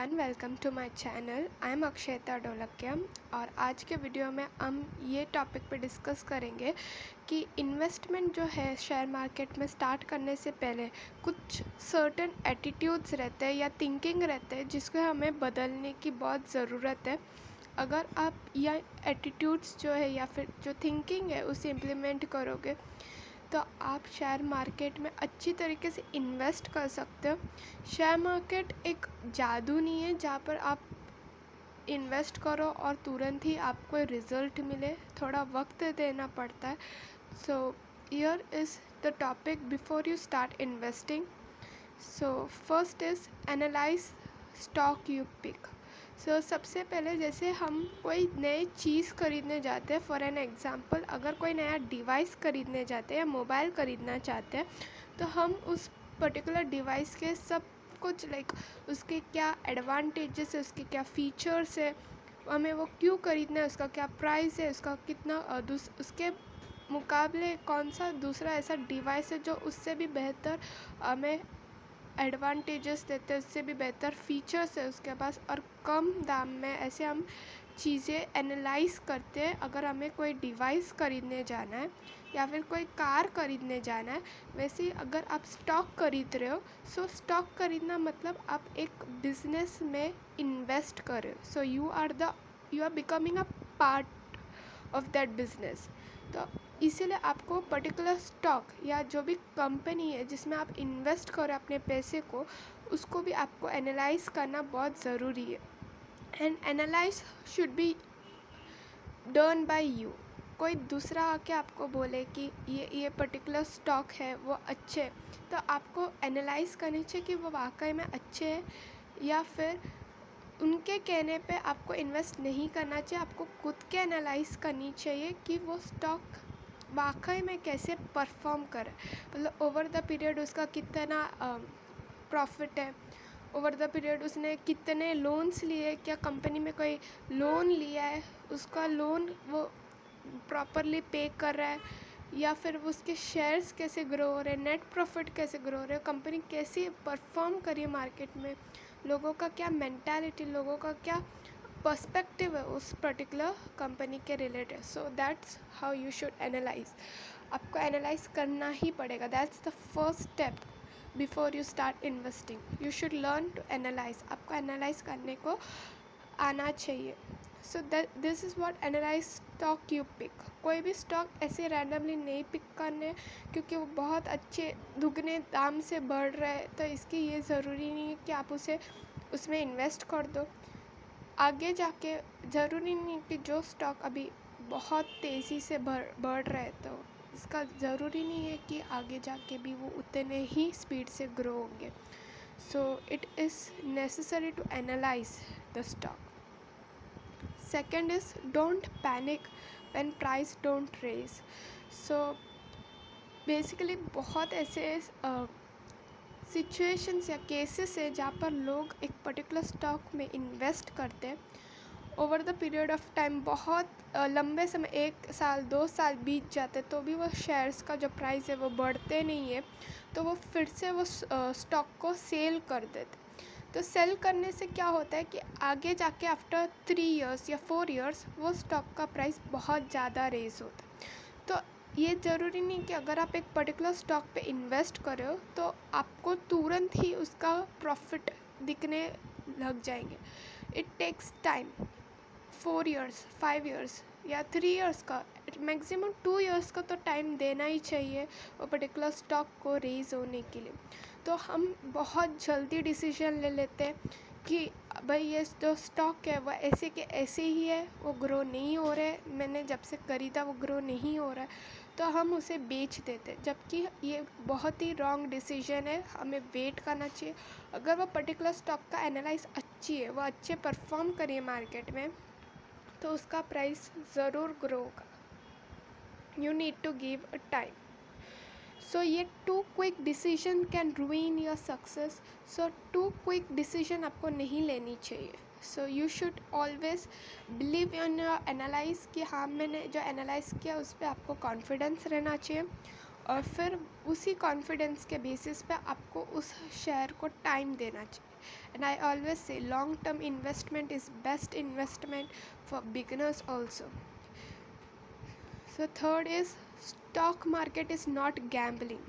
Everyone, welcome to my channel. I am Akshayta Dholakia और आज के वीडियो में हम ये टॉपिक पे डिस्कस करेंगे कि इन्वेस्टमेंट जो है शेयर मार्केट में स्टार्ट करने से पहले कुछ सर्टेन एटीट्यूड्स रहते हैं या थिंकिंग रहते हैं जिसको हमें बदलने की बहुत ज़रूरत है। अगर आप यह एटीट्यूड्स जो है या फिर जो थिंकिंग है उसे इम्प्लीमेंट करोगे तो आप शेयर मार्केट में अच्छी तरीके से इन्वेस्ट कर सकते हो। शेयर मार्केट एक जादू नहीं है जहाँ पर आप इन्वेस्ट करो और तुरंत ही आपको रिज़ल्ट मिले, थोड़ा वक्त देना पड़ता है। So here is the topic before you start investing. So first is analyse stock you pick. So सबसे पहले जैसे हम कोई नई चीज़ खरीदने जाते हैं, फॉर एन एग्ज़ाम्पल अगर कोई नया डिवाइस खरीदने जाते हैं या मोबाइल खरीदना चाहते हैं तो हम उस पर्टिकुलर डिवाइस के सब कुछ उसके क्या एडवांटेजेस है, उसके क्या फ़ीचर्स है, हमें वो क्यों खरीदना है, उसका क्या प्राइस है, उसका कितना उसके मुकाबले कौन सा दूसरा ऐसा डिवाइस है जो उससे भी बेहतर हमें एडवांटेजेस देते हैं, उससे भी बेहतर फीचर्स है उसके पास और कम दाम में। ऐसे हम चीज़ें एनालाइज करते हैं। अगर हमें कोई डिवाइस खरीदने जाना है या फिर कोई कार खरीदने जाना है, वैसे ही अगर आप स्टॉक खरीद रहे हो, सो स्टॉक खरीदना मतलब आप एक बिजनेस में इन्वेस्ट कर रहे हो। So you are becoming a part of that business. तो इसीलिए आपको पर्टिकुलर स्टॉक या जो भी कंपनी है जिसमें आप इन्वेस्ट करो अपने पैसे को, उसको भी आपको एनालाइज करना बहुत ज़रूरी है। And analyse should be done by you. कोई दूसरा आके आपको बोले कि ये पर्टिकुलर स्टॉक है वो अच्छे, तो आपको एनालाइज करनी चाहिए कि वो वाकई में अच्छे हैं या फिर उनके कहने पे आपको इन्वेस्ट नहीं करना चाहिए। आपको खुद के एनालाइज करनी चाहिए कि वो स्टॉक वाकई में कैसे परफॉर्म करे, मतलब ओवर द पीरियड उसका कितना प्रॉफिट है, ओवर द पीरियड उसने कितने लोन्स लिए, क्या कंपनी में कोई लोन लिया है, उसका लोन वो प्रॉपरली पे कर रहा है या फिर उसके शेयर्स कैसे ग्रो हो रहे हैं, नेट प्रॉफिट कैसे ग्रो हो रहे हैं, कंपनी कैसे परफॉर्म करी मार्केट में, लोगों का क्या मेंटालिटी, लोगों का क्या पर्सपेक्टिव है उस पर्टिकुलर कंपनी के related. So that's how you should analyse. आपको एनालाइज करना ही पड़ेगा। That's the first step before you start investing. You should learn to analyse. आपको एनालाइज करने को आना चाहिए। So this is what analyse stock you pick. कोई भी स्टॉक ऐसे रैंडमली नहीं पिक करने क्योंकि वो बहुत अच्छे दुगने दाम से बढ़ रहा है, तो इसकी ये ज़रूरी नहीं है कि आप उसमें इन्वेस्ट कर दो। आगे जाके ज़रूरी नहीं कि जो स्टॉक अभी बहुत तेज़ी से बढ़ रहा है तो इसका ज़रूरी नहीं है कि आगे जाके भी वो उतने ही स्पीड से ग्रो होंगे। So it is necessary to analyse the stock. Second is don't panic when price don't raise. So basically बहुत ऐसे सिचुएशंस या केसेस है जहाँ पर लोग एक पर्टिकुलर स्टॉक में इन्वेस्ट करते हैं, over the period of time बहुत लंबे समय 1 साल 2 साल बीत जाते तो भी वो शेयर्स का जो प्राइस है वो बढ़ते नहीं है, तो वो फिर से वो स्टॉक को सेल कर देते। तो सेल करने से क्या होता है कि आगे जाके आफ्टर 3 इयर्स या 4 इयर्स वो स्टॉक का प्राइस बहुत ज़्यादा रेज होता है। तो ये ज़रूरी नहीं कि अगर आप एक पर्टिकुलर स्टॉक पे इन्वेस्ट कर रहे हो तो आपको तुरंत ही उसका प्रॉफिट दिखने लग जाएंगे। It takes time. 4 years 5 years या 3 इयर्स का, मैक्सिमम 2 इयर्स का तो टाइम देना ही चाहिए वो पर्टिकुलर स्टॉक को रेज होने के लिए। तो हम बहुत जल्दी डिसीजन ले लेते हैं कि भाई ये जो स्टॉक है वो ऐसे के ऐसे ही है, वो ग्रो नहीं हो रहा है, मैंने जब से खरीदा वो ग्रो नहीं हो रहा है, तो हम उसे बेच देते, जबकि ये बहुत ही रॉन्ग डिसीजन है। हमें वेट करना चाहिए। अगर वो पर्टिकुलर स्टॉक का एनालाइज अच्छी है, वो अच्छे परफॉर्म करिए मार्केट में, तो उसका प्राइस ज़रूर ग्रो होगा। You need to give a time. So ये too quick decision can ruin your success. So too quick decision आपको नहीं लेनी चाहिए। So you should always believe in your analyse कि हाँ मैंने जो एनालाइज किया उस पर आपको कॉन्फिडेंस रहना चाहिए और फिर उसी कॉन्फिडेंस के बेसिस पे आपको उस शेयर को टाइम देना चाहिए। And I always say long term investment is best investment for beginners also. So third is stock market is not gambling.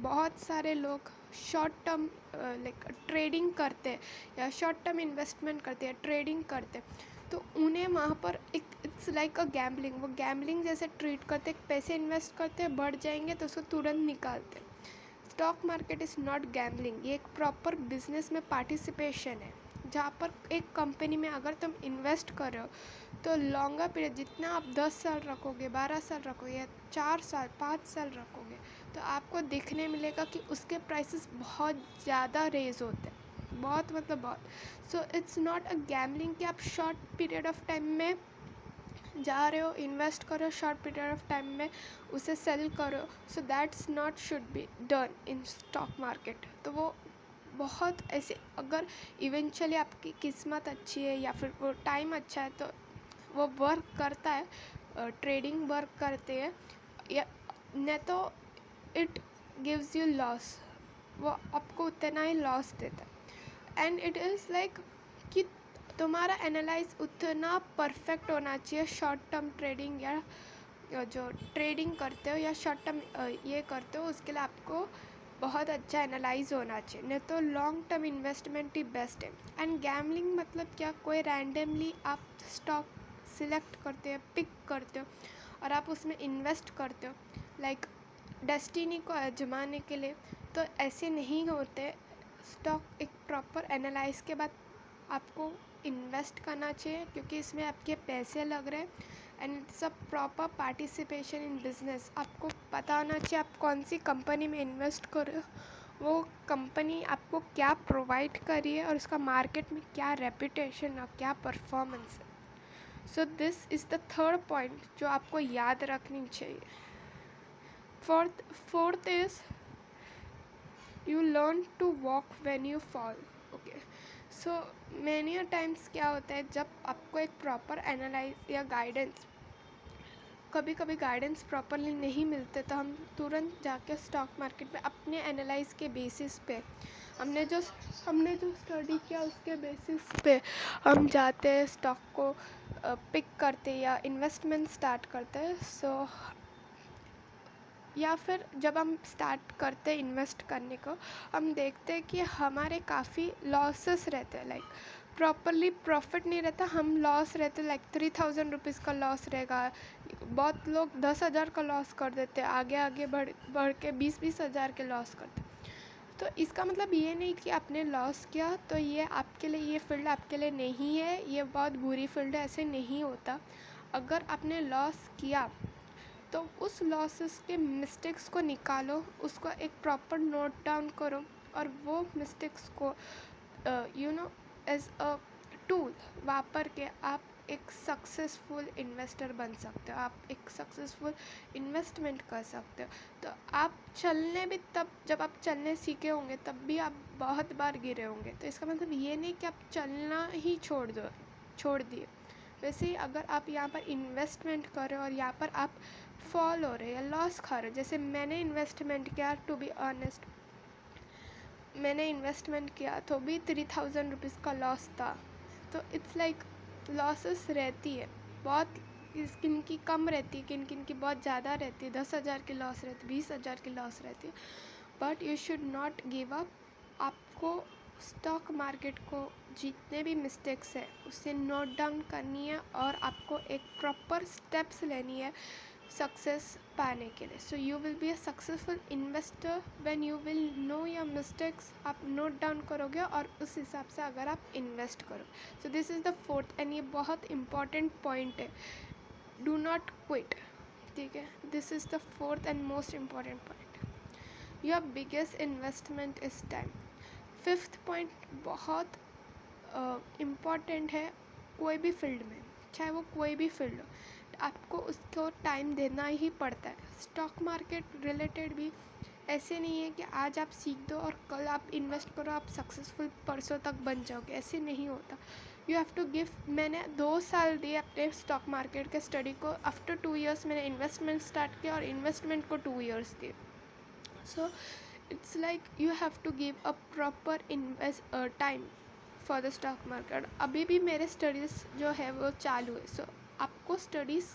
बहुत सारे लोग शॉर्ट टर्म लाइक ट्रेडिंग करते हैं या शॉर्ट टर्म इन्वेस्टमेंट करते हैं, ट्रेडिंग करते हैं, तो उन्हें वहाँ पर एक इट्स लाइक अ गैम्बलिंग, वो गैम्बलिंग जैसे ट्रीट करते, पैसे इन्वेस्ट करते हैं, बढ़ जाएंगे तो उसको तुरंत निकालते हैं. Stock market is not gambling, ये एक प्रॉपर बिजनेस में पार्टिसिपेशन है, जहाँ पर एक कंपनी में अगर तुम इन्वेस्ट कर रहे हो तो लॉन्गर पीरियड, जितना आप 10 साल रखोगे, 12 साल रखोगे या 4 साल 5 साल रखोगे, तो आपको देखने मिलेगा कि उसके प्राइसेस बहुत ज़्यादा रेज होते हैं, बहुत मतलब बहुत. So it's not a gambling कि आप शॉर्ट पीरियड ऑफ टाइम में जा रहे हो, इन्वेस्ट करो, शॉर्ट पीरियड ऑफ टाइम में उसे सेल करो. So that's not should be done in stock market. तो वो बहुत ऐसे, अगर इवेंचुअली आपकी किस्मत अच्छी है या फिर वो टाइम अच्छा है तो वो वर्क करता है, ट्रेडिंग वर्क करते हैं, या नहीं तो इट गिव्स यू लॉस, वो आपको उतना ही लॉस देता है. एंड इट इज़ लाइक कि तुम्हारा एनालाइज उतना परफेक्ट होना चाहिए. शॉर्ट टर्म ट्रेडिंग या जो ट्रेडिंग करते हो या शॉर्ट टर्म ये करते हो, उसके लिए आपको बहुत अच्छा एनालाइज होना चाहिए, नहीं तो लॉन्ग टर्म इन्वेस्टमेंट ही बेस्ट है. एंड गैम्बलिंग मतलब क्या, कोई रैंडमली आप स्टॉक सिलेक्ट करते हो, पिक करते हो और आप उसमें इन्वेस्ट करते हो लाइक डेस्टिनी को आजमाने के लिए, तो ऐसे नहीं होते. स्टॉक एक प्रॉपर एनालाइज के बाद आपको इन्वेस्ट करना चाहिए, क्योंकि इसमें आपके पैसे लग रहे हैं and it's a proper participation in business. आपको पता होना चाहिए आप कौन सी कंपनी में इन्वेस्ट कर रहे हो, वो कंपनी आपको क्या प्रोवाइड कर रही है और उसका मार्केट में क्या रेपुटेशन और क्या परफॉर्मेंस है. So this is the third point जो आपको याद रखनी चाहिए. Fourth is you learn to walk when you fall. Okay, so many times क्या होता है, जब आपको एक प्रॉपर एनालाइज या गाइडेंस, कभी कभी गाइडेंस प्रॉपरली नहीं मिलते, तो हम तुरंत जाके स्टॉक मार्केट में अपने एनालाइज के बेसिस पे, हमने जो स्टडी किया उसके बेसिस पे हम जाते हैं, स्टॉक को पिक करते या इन्वेस्टमेंट स्टार्ट करते हैं. सो या फिर जब हम स्टार्ट करते हैं इन्वेस्ट करने को, हम देखते हैं कि हमारे काफ़ी लॉसेस रहते हैं, लाइक प्रॉपरली प्रॉफिट नहीं रहता, हम लॉस रहते, लाइक 3000 रुपीज़ का लॉस रहेगा. बहुत लोग 10,000 का लॉस कर देते हैं, आगे आगे बढ़ के 20-20 हज़ार के लॉस करते. तो इसका मतलब ये नहीं कि आपने लॉस किया तो ये आपके लिए, ये फील्ड आपके लिए नहीं है, ये बहुत बुरी फील्ड है, ऐसे नहीं होता. अगर आपने लॉस किया तो उस लॉसेस के मिस्टेक्स को निकालो, उसको एक प्रॉपर नोट डाउन करो और वो मिस्टेक्स को एज अ टूल वापर के आप एक सक्सेसफुल इन्वेस्टर बन सकते हो, आप एक सक्सेसफुल इन्वेस्टमेंट कर सकते हो. तो आप चलने भी, तब जब आप चलने सीखे होंगे तब भी आप बहुत बार गिरे होंगे, तो इसका मतलब ये नहीं कि आप चलना ही छोड़ दिए. वैसे ही अगर आप यहाँ पर इन्वेस्टमेंट कर रहे हो और यहाँ पर आप फॉल हो रहे हो या लॉस खा रहे हो, जैसे मैंने इन्वेस्टमेंट किया, टू बी ऑनेस्ट मैंने इन्वेस्टमेंट किया तो भी 3000 रुपीज़ का लॉस था. तो इट्स लाइक लॉसेस रहती है बहुत, किन की कम रहती है, किन की बहुत ज़्यादा रहती है, 10,000 की लॉस रहती है, 20,000 की लॉस रहती है. But you should not give up. आपको स्टॉक मार्केट को जितने भी मिस्टेक्स है उसे नोट डाउन करनी है और आपको एक प्रॉपर स्टेप्स लेनी है सक्सेस पाने के लिए. So you will be a successful investor when you will know your mistakes. आप नोट डाउन करोगे और उस हिसाब से अगर आप इन्वेस्ट करो. सो this is the fourth and ये बहुत इम्पॉर्टेंट पॉइंट है, डू नॉट क्विट. ठीक है, this is the fourth and most important point. Your biggest investment is time. Fifth point बहुत इम्पॉर्टेंट है, कोई भी फील्ड में, चाहे वो कोई भी फील्ड हो, आपको उसको टाइम देना ही पड़ता है. स्टॉक मार्केट रिलेटेड भी ऐसे नहीं है कि आज आप सीख दो और कल आप इन्वेस्ट करो, आप सक्सेसफुल परसों तक बन जाओगे, ऐसे नहीं होता. You have to give. मैंने 2 साल दिए अपने स्टॉक मार्केट के स्टडी को, आफ्टर 2 ईयर्स मैंने इन्वेस्टमेंट स्टार्ट किया और इन्वेस्टमेंट को 2 ईयर्स दिए. So it's like you have to give a proper time for the stock market. अभी भी मेरे स्टडीज़ जो है वो चालू है। सो आपको स्टडीज़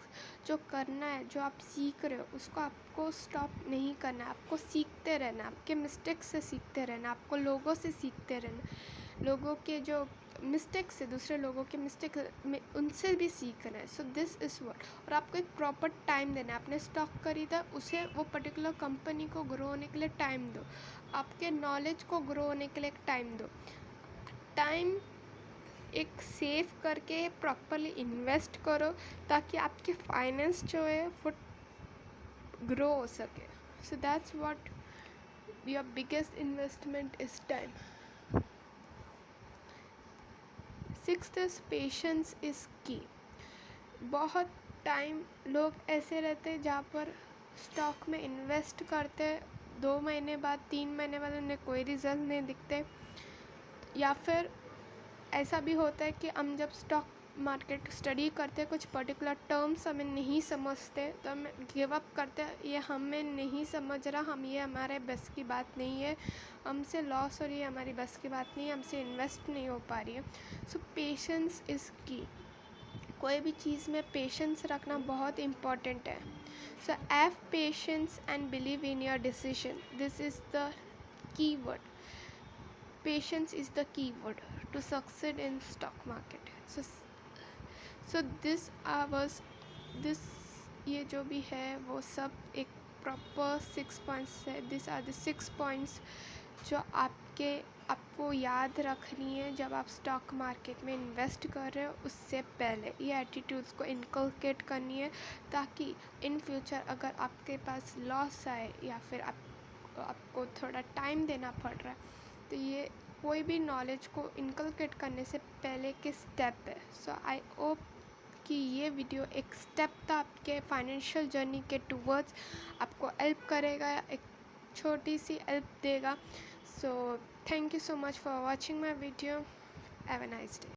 जो करना है, जो आप सीख रहे हो, उसको आपको स्टॉप नहीं करना है। आपको सीखते रहना, आपके मिस्टेक्स से सीखते रहना, आपको लोगों से सीखते रहना, लोगों के जो मिस्टेक्स से, दूसरे लोगों के मिस्टेक में उनसे भी सीखना है। So this is what. और आपको एक प्रॉपर टाइम देना है। आपने स्टॉक खरीदा, उसे वो पर्टिकुलर कंपनी को ग्रो होने के लिए टाइम दो, आपके नॉलेज को ग्रो होने के लिए एक टाइम दो। टाइम एक सेव करके प्रॉपरली इन्वेस्ट करो ताकि आपके फाइनेंस जो है वो ग्रो हो सके। So that's what your biggest investment is time. Sixth is patience is की। बहुत टाइम लोग ऐसे रहते हैं जहाँ पर स्टॉक में इन्वेस्ट करते हैं, 2 महीने बाद, 3 महीने बाद उन्हें कोई रिजल्ट नहीं दिखते। या फिर ऐसा भी होता है कि हम जब स्टॉक मार्केट स्टडी करते हैं, कुछ पर्टिकुलर टर्म्स हमें नहीं समझते तो हम गिव अप करते हैं, ये हमें नहीं समझ रहा, हम ये हमारे बस की बात नहीं है, हमसे लॉस हो रही है, हमारी बस की बात नहीं है, हमसे इन्वेस्ट नहीं हो पा रही है। सो पेशेंस इज़ की। कोई भी चीज़ में पेशेंस रखना बहुत इम्पॉर्टेंट है। So have patience and believe in your decision, this is the key word. Patience is the key word to succeed in stock market. So this was this, ये जो भी है वो सब एक प्रॉपर 6 पॉइंट्स है। दिस आर द 6 पॉइंट्स जो आपको याद रखनी है जब आप स्टॉक मार्केट में इन्वेस्ट कर रहे हो। उससे पहले ये एटीट्यूड्स को इनकलकेट करनी है ताकि इन फ्यूचर अगर आपके पास लॉस आए या फिर आपको थोड़ा टाइम देना पड़ रहा है, तो ये कोई भी नॉलेज को इनकलकेट करने से पहले के स्टेप है। सो आई होप कि ये वीडियो एक स्टेप था आपके फाइनेंशियल जर्नी के टूवर्ड्स, आपको हेल्प करेगा, एक छोटी सी हेल्प देगा। So thank you so much for watching my video. Have a nice day.